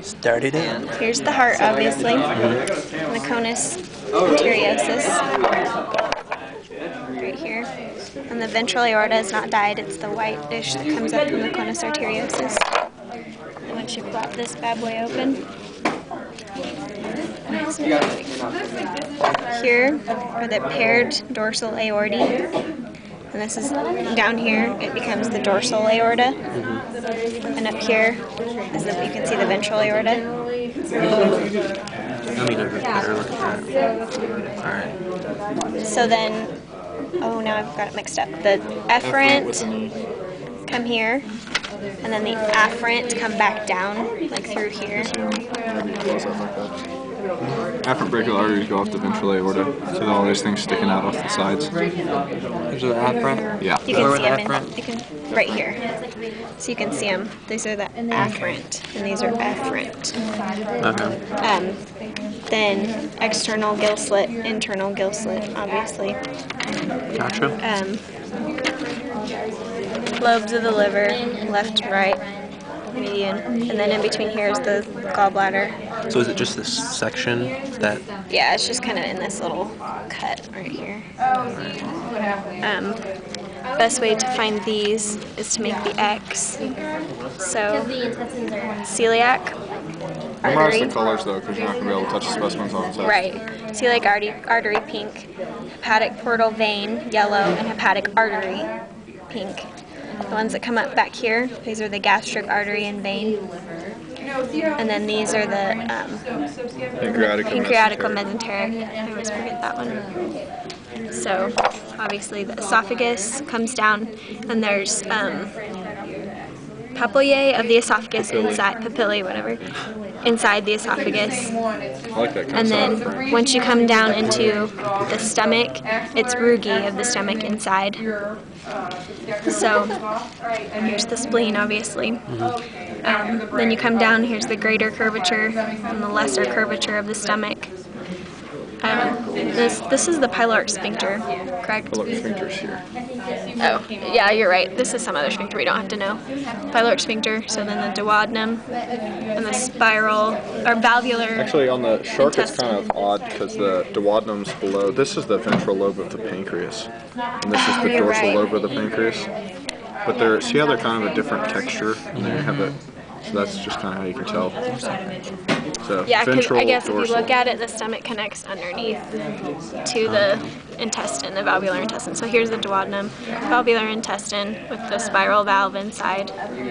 Started in. Here's the heart, obviously, and the conus arteriosus, right here. And the ventral aorta is not dyed, it's the white dish that comes up from the conus arteriosus. And once you plop this bad boy open, here are the paired dorsal aortae, and this is down here, it becomes the dorsal aorta, and up here is you can see the ventral aorta. I mean, a better look at that. Alright. So then, oh, now I've got it mixed up. The efferent come here, and then the afferent come back down, like through here. Afferent brachial arteries go off the ventral aorta, so all these things sticking out off the sides. These are the afferent? Yeah. You can see them right here. So you can see them. These are the afferent, and these are efferent. Okay. Then external gill slit, internal gill slit, obviously. Gotcha. Lobes of the liver, left, right, median, and then in between here is the gallbladder. So is it just this section that... Yeah, it's just kind of in this little cut right here. Best way to find these is to make the X. So, celiac Memorize the artery. colors though, because you're not going to be able to touch the specimens on its own. Right. Celiac artery, pink. Hepatic portal vein, yellow, and hepatic artery, pink. The ones that come up back here, these are the gastric artery and vein. And then these are the pancreatico-mesenteric. I always forget that one. So, obviously the esophagus comes down, and there's papillae of the esophagus inside, papillae, whatever, inside the esophagus. I like that And concept. then once you come down into the stomach, it's rugae of the stomach inside. So here's the spleen, obviously. Then you come down, here's the greater curvature and the lesser curvature of the stomach. This is the pyloric sphincter, correct? Pyloric sphincter's here. Oh, yeah, you're right. This is some other sphincter we don't have to know. Pyloric sphincter, so then the duodenum, and the spiral, or valvular. Actually, on the shark, it's intestine. kind of odd because the duodenum's below. This is the ventral lobe of the pancreas, and this is the You're dorsal right. lobe of the pancreas. But they're, see how they're kind of a different texture, and they have it. So that's just kind of how you can tell. So Yeah, because ventral, I guess dorsal. if you look at it, the stomach connects underneath to the intestine, the valvular intestine. So here's the duodenum, valvular intestine with the spiral valve inside. And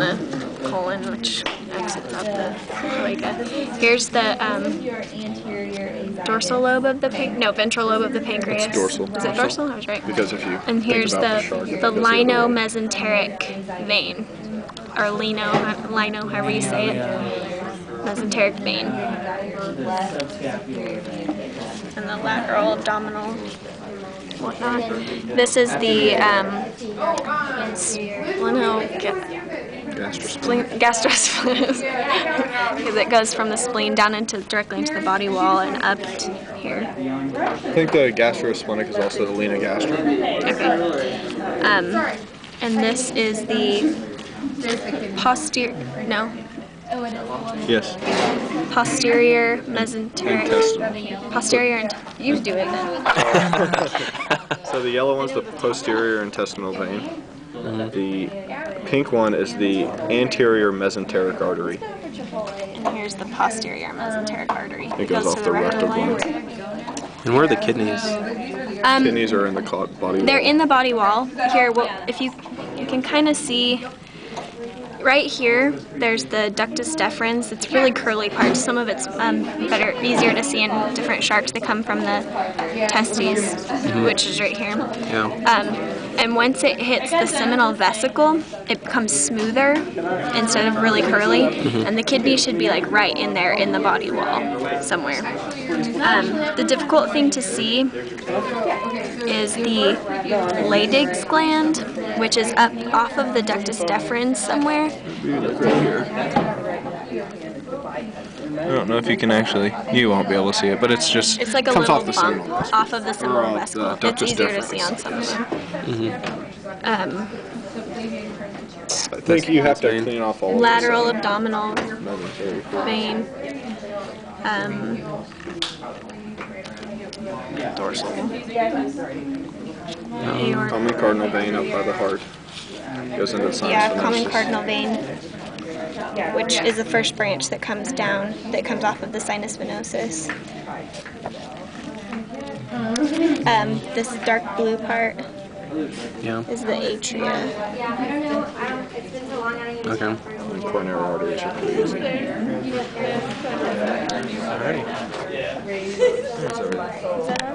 the colon, which exits out the cloaca. Here's the dorsal lobe of the ventral lobe of the pancreas. It's dorsal. Is it dorsal? I was right. Because if you And think here's about the shark, lino-mesenteric vein, or lino, however you say it, mesenteric vein. And the lateral abdominal whatnot. This is the gastrosplenus, because it goes from the spleen down directly into the body wall and up to here. I think the gastrosplenic is also the linea gastric. Okay. And this is the Yes. posterior mesenteric. Intestinal. Posterior, you do it then. So the yellow one's the posterior intestinal vein. The pink one is the anterior mesenteric artery. And here's the posterior mesenteric artery. It goes off to the rectal line. bone. And where are the kidneys? Kidneys are in the body wall. They're in the body wall. Here, well, if you can kind of see right here, there's the ductus deferens. It's really curly parts. Some of it's easier to see in different sharks. They come from the testes, which is right here. Yeah. And once it hits the seminal vesicle, it becomes smoother instead of really curly. And the kidney should be like right in there in the body wall somewhere. The difficult thing to see is the Leydig's gland, which is up off of the ductus deferens somewhere. I don't know if you can actually, you won't be able to see it, but it's just, It's like a comes little off the bump seminal vesicle. off of the seminal vesicle. the It's ductus easier to see deferens. on some of them. I think you have to vein. clean off all of Lateral abdominal this. vein. Dorsal. Aorta. Common cardinal vein up by the heart. Goes into the sinus Yeah, common venosus. cardinal vein, which is the first branch that comes down, that comes off of the sinus venosus. This dark blue part Yeah. is the atria. Okay. And coronary arteries are pretty easy. Alrighty. That's everything.